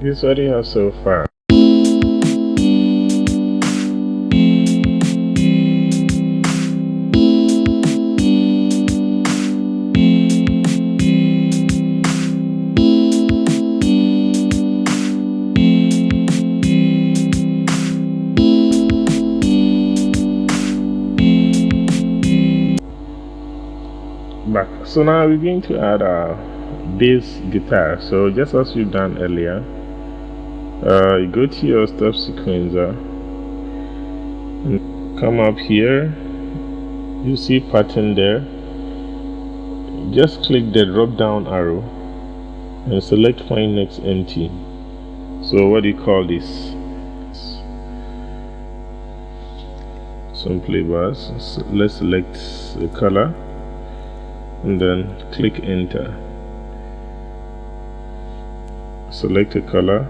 This is what you have so far. Back. So now we're going to add our bass guitar. So just as we've done earlier, you go to your step sequencer and come up here. You see pattern there. Just click the drop down arrow and select find next empty. So what do you call this? Simply bars. So let's select the color and then click enter. Select a color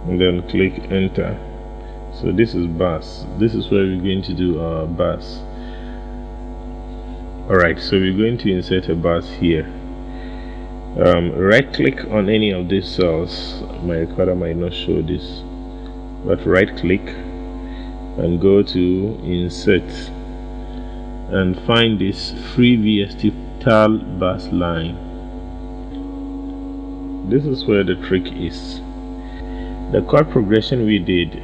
and then click enter. So this is bass. This is where we're going to do our bass. Alright, so we're going to insert a bass here. Right click on any of these cells. My recorder might not show this, but right click and go to insert and find this free VST tile bass line. This is where the trick is. The chord progression we did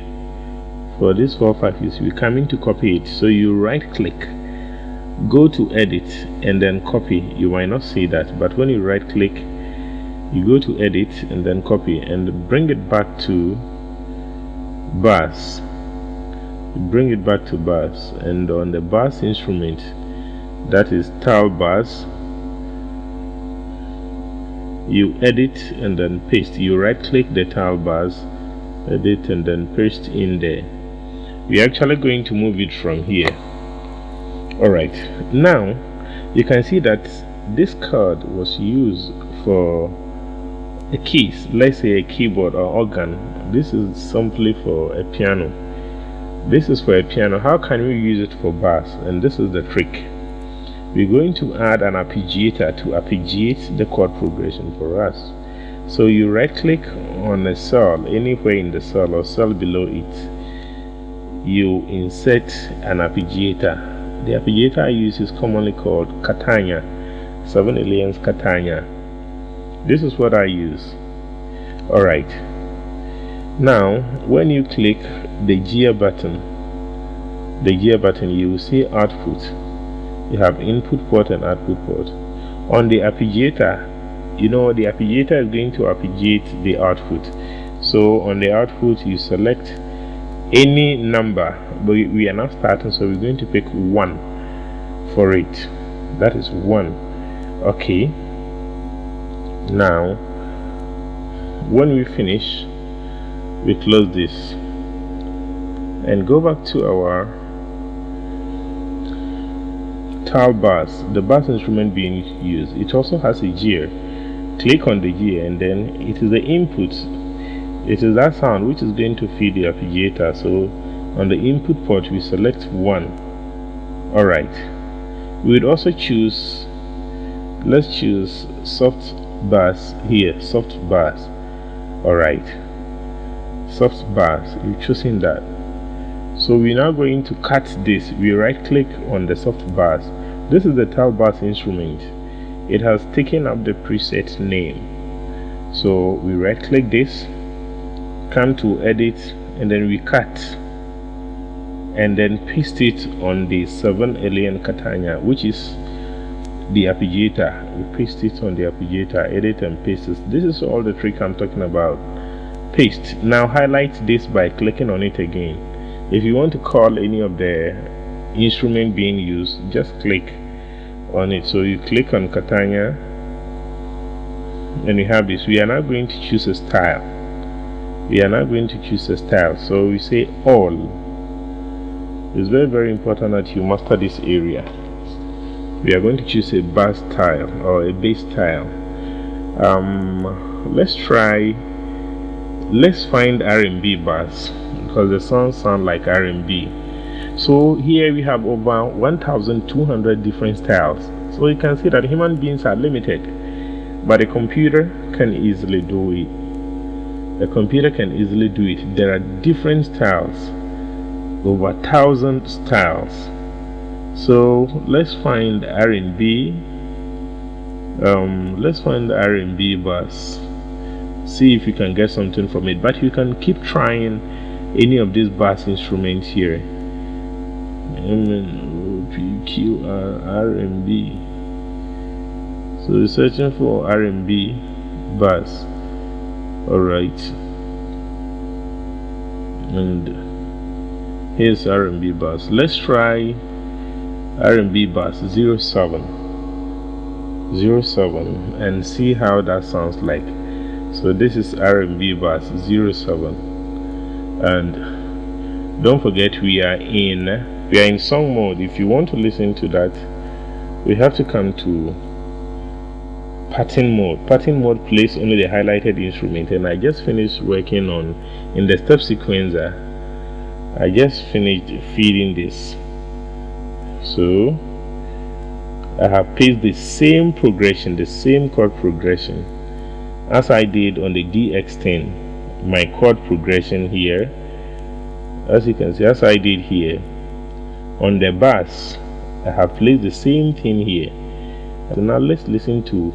for this 4/5 is we come in to copy it. So you right click, go to edit and then copy. You might not see that, but when you right click, you go to edit and then copy and bring it back to bass. Bring it back to bass, and on the bass instrument, that is tile bass, you edit and then paste. You right click the tile bass, edit and then paste in there. We're actually going to move it from here. Alright, now you can see that this card was used for a keys, let's say a keyboard or organ. This is simply for a piano. This is for a piano. How can we use it for bass? And this is the trick. We're going to add an arpeggiator to arpeggiate the chord progression for us. So you right click on a cell, anywhere in the cell or cell below it. You insert an arpeggiator. The arpeggiator I use is commonly called Catania, 7 aliens Catania. This is what I use. Alright. Now, when you click the gear button, you will see output. You have input port and output port. On the arpeggiator, you know the arpeggiator is going to arpeggiate the output. So on the output, you select any number, but we are not starting, so we're going to pick 1 for it. That is 1. Okay. Now, when we finish, we close this and go back to our tile bass, the bass instrument being used. It also has a gear. Click on the gear and then it is the input. It is that sound which is going to feed the arpeggiator. So on the input port we select 1. Alright, we would also choose, let's choose soft bass here, soft bass. Alright, soft bass, you're choosing that. So we're now going to cut this. We right click on the soft bass. This is the tile bass instrument. It has taken up the preset name. So we right click this, come to edit, and then we cut and then paste it on the 7 alien Catania, which is the arpeggiator. We paste it on the arpeggiator, edit and paste it. This is all the trick I'm talking about. Paste. Now highlight this by clicking on it again. If you want to call any of the instrument being used, just click on it. So you click on Catania and you have this. We are now going to choose a style. So we say all. It's very, very important that you master this area. We are going to choose a bass style or a bass style. Let's find R&B bass, because the songs sound like R&B. So here we have over 1,200 different styles. So you can see that human beings are limited. but a computer can easily do it. A computer can easily do it. There are different styles, over 1,000 styles. So let's find R&B. Let's find the R&B bus. See if you can get something from it. But you can keep trying any of these bass instruments here. MNOPQR R&B. So we're searching for R&B bass. Alright, and here's R&B bass. Let's try R&B bass 07 and see how that sounds like. So this is R&B bass 07, and don't forget we are in song mode. If you want to listen to that, we have to come to pattern mode. Pattern mode plays only the highlighted instrument, and I just finished working on in the step sequencer. I just finished feeding this, so I have placed the same progression, the same chord progression as I did on the DX10. My chord progression here, as you can see, as I did here on the bass, I have placed the same thing here. So now let's listen to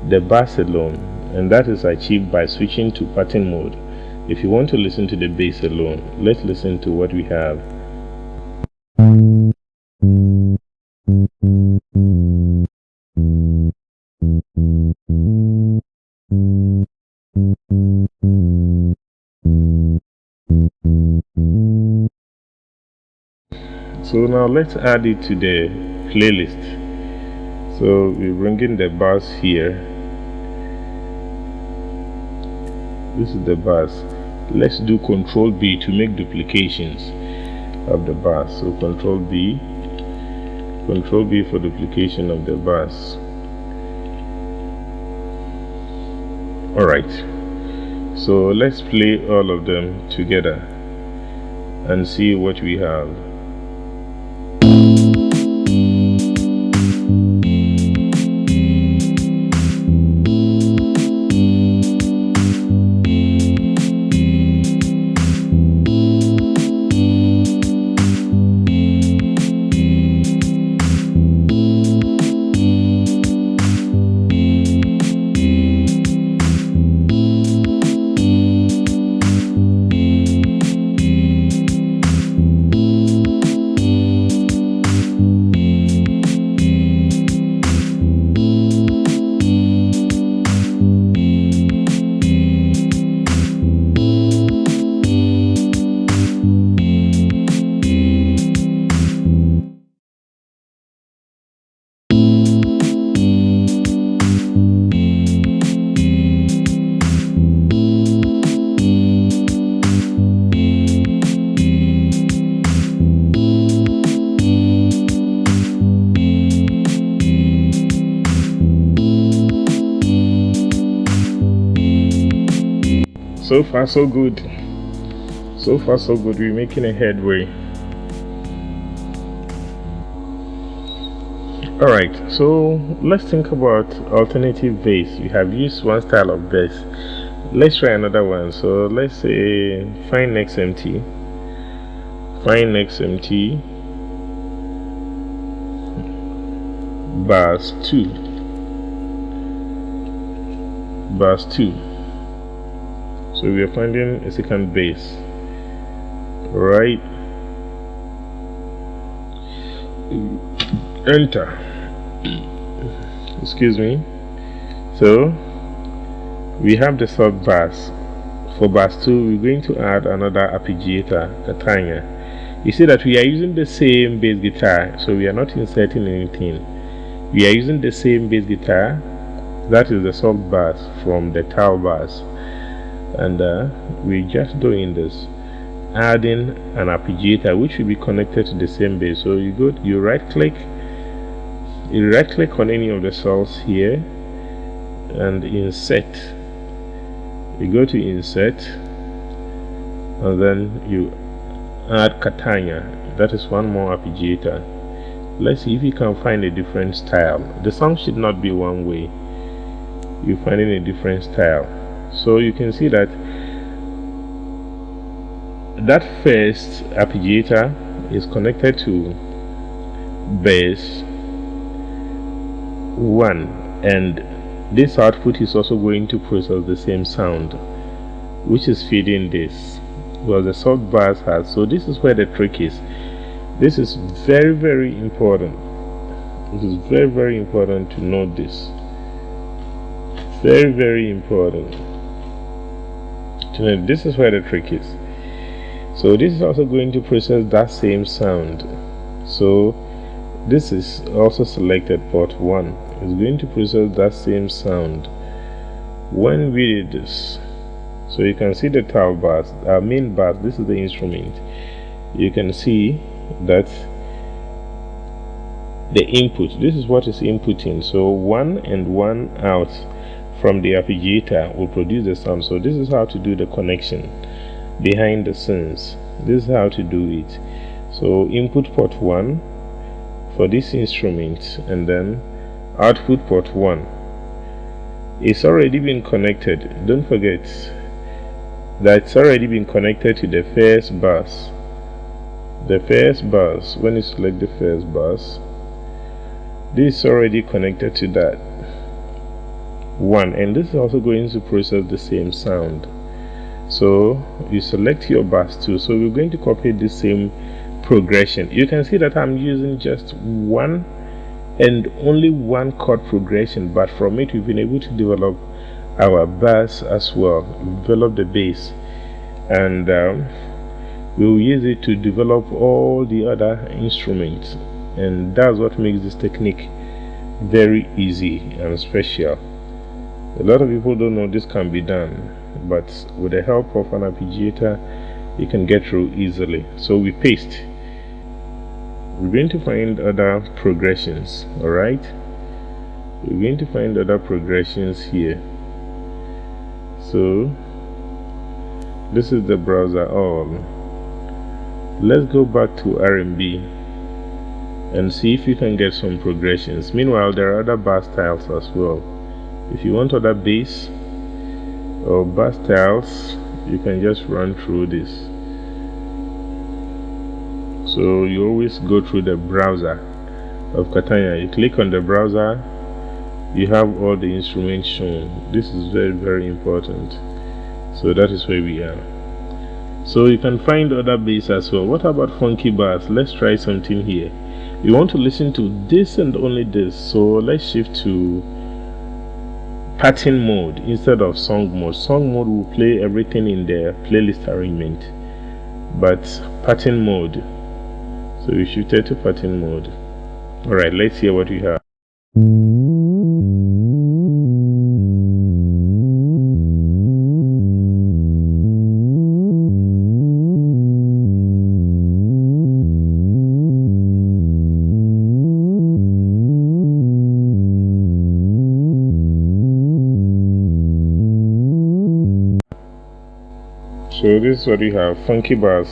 the bass alone, and that is achieved by switching to pattern mode. If you want to listen to the bass alone, let's listen to what we have. So now let's add it to the playlist. So we bring in the bass here. This is the bass. Let's do Control B to make duplications of the bass. So Control B for duplication of the bass. Alright, so let's play all of them together and see what we have. So far so good. So far so good. We're making a headway. Alright, so let's think about alternative bass. We have used one style of bass. Let's try another one. So let's say find next MT. Bass 2. So we are finding a second bass, right? Enter. Excuse me. So we have the sub bass. For bass 2, we're going to add another arpeggiator, Katanya. You see that we are using the same bass guitar, so we are not inserting anything. We are using the same bass guitar. That is the sub bass from the tau bass. And we're just doing this, adding an arpeggiator which will be connected to the same bass. So you right click on any of the cells here and insert. You go to insert and then you add Katanya. That is one more arpeggiator. Let's see if you can find a different style. The song should not be one way. you find it in a different style. So you can see that that first arpeggiator is connected to bass 1, and this output is also going to process the same sound which is feeding this, because the soft bass has. So this is where the trick is. This is very, very important. It is very, very important to note this. Very, very important to note. This is where the trick is. So this is also going to process that same sound. So this is also selected port 1. It's going to process that same sound when we did this. So you can see the tail bass, our main bass. This is the instrument. You can see that the input, this is what is inputting. So 1 and 1 out from the arpeggiator will produce the sound. So this is how to do the connection behind the scenes. This is how to do it. So input port 1 for this instrument, and then output port 1. It's already been connected. Don't forget that it's already been connected to the first bus. The first bus, when you select the first bus, this is already connected to that 1, and this is also going to process the same sound. So you select your bus 2. So we're going to copy the same progression. You can see that I'm using just one and only one chord progression, but from it we've been able to develop our bass as well, develop the bass, and we'll use it to develop all the other instruments, and that's what makes this technique very easy and special. A lot of people don't know this can be done, but with the help of an arpeggiator you can get through easily. So we paste. We're going to find other progressions. Alright, we're going to find other progressions here. So this is the browser all. Let's go back to R&B and see if you can get some progressions. Meanwhile, there are other bass styles as well. If you want other bass or bass styles, you can just run through this. So you always go through the browser of Catania. You click on the browser, you have all the instruments shown. This is very, very important. So that is where we are. So you can find other bass as well. What about funky bass? Let's try something here. We want to listen to this and only this. So let's shift to pattern mode instead of song mode. Song mode will play everything in the playlist arrangement, but pattern mode. So we shifted to pattern mode. Alright, let's hear what we have. So this is what we have, funky bass.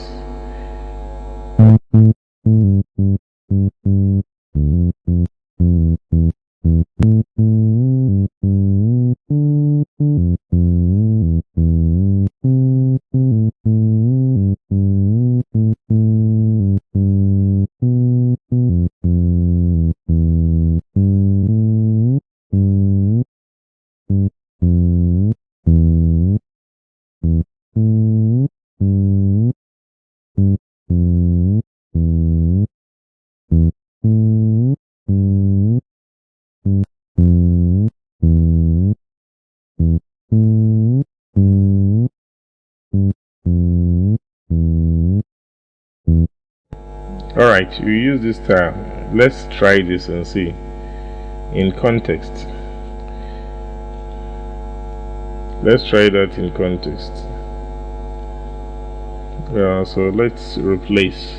Alright, we use this style. Let's try this and see in context. Let's try that in context. So let's replace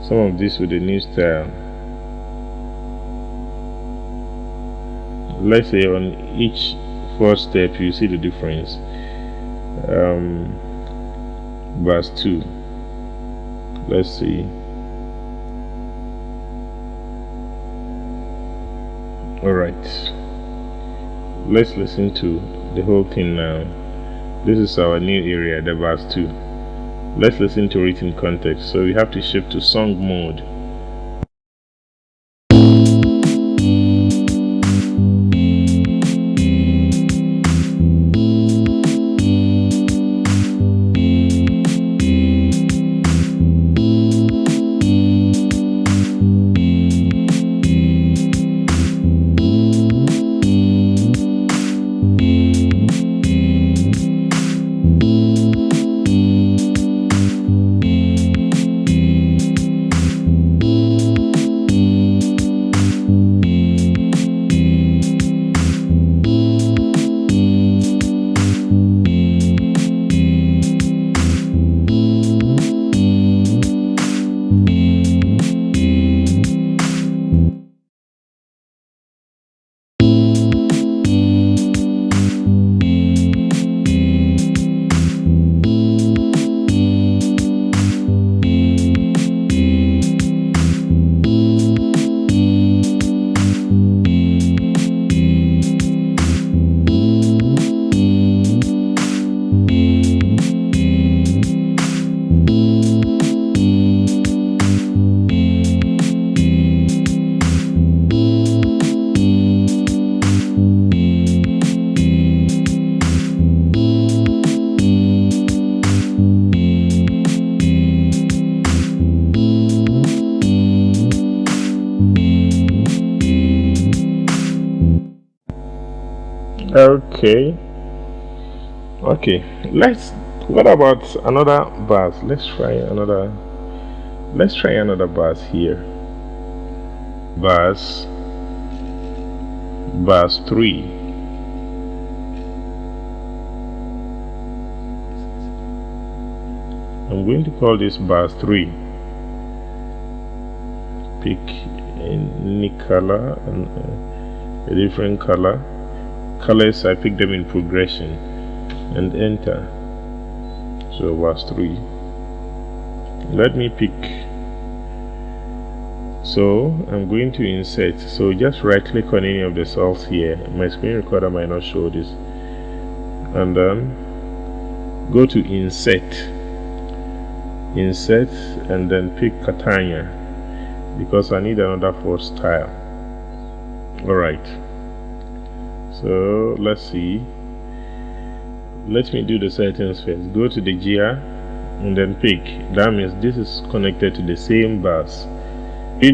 some of this with a new style. Let's say on each first step you see the difference. Verse 2. Let's see. Alright, Let's listen to the whole thing now. This is our new area, the verse 2. Let's listen to it in context. So we have to shift to song mode. Okay. What about another verse? Let's try another verse here. Verse 3. I'm going to call this verse 3. Pick any color and a different color. Colors, I pick them in progression and enter. So verse 3. Let me pick. So I'm going to insert. So just right click on any of the cells here. My screen recorder might not show this. And then go to insert, and then pick Catania, because I need another 4 style. Alright, so let's see. Let me do the settings first. Go to the gear and then pick. That means this is connected to the same bus. The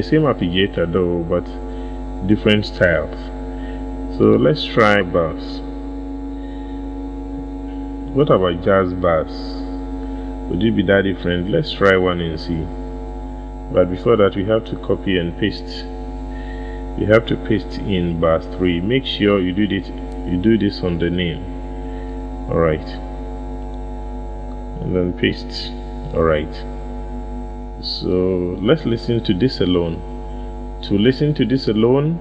same arpeggiator though, but different styles. So let's try bass. What about jazz bass? Would it be that different? Let's try one and see. But before that, we have to copy and paste. You have to paste in bass 3. Make sure you do this on the name. Alright. And then paste. Alright. So let's listen to this alone. To listen to this alone,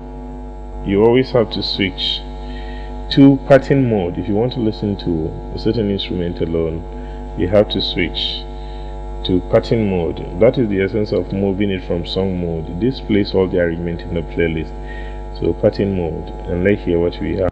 you always have to switch to pattern mode. If you want to listen to a certain instrument alone, you have to switch to pattern mode. That is the essence of moving it from song mode. This plays all the arrangement in the playlist. So pattern mode, and let's hear what we have.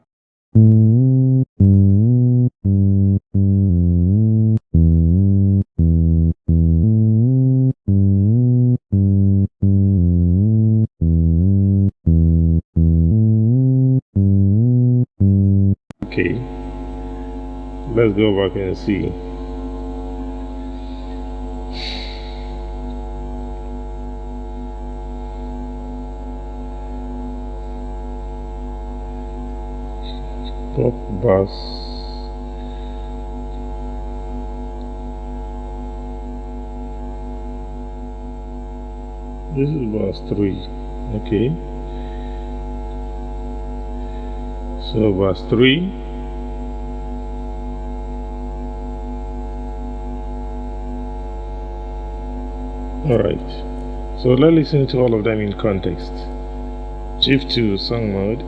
Okay, let's go back and see. Top bass. This is bass 3. Okay, so bass 3. Alright, so let's listen to all of them in context. Shift to song mode.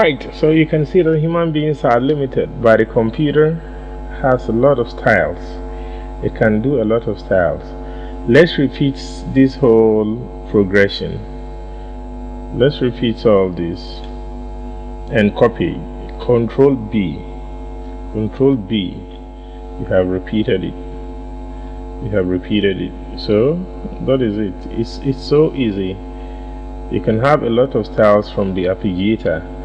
Alright, so you can see that human beings are limited, but the computer has a lot of styles. It can do a lot of styles. Let's repeat this whole progression. Let's repeat all this and copy. Control B. Control B. You have repeated it. You have repeated it. So that is it. It's so easy. You can have a lot of styles from the arpeggiator.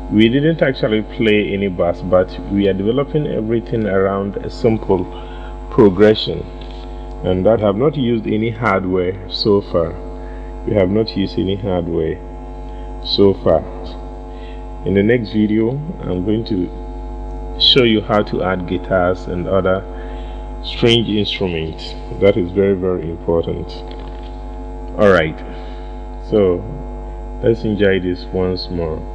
We didn't actually play any bass, but we are developing everything around a simple progression, and that have not used any hardware so far. We have not used any hardware so far. In the next video, I'm going to show you how to add guitars and other strange instruments. That is very, very important. Alright, so let's enjoy this once more.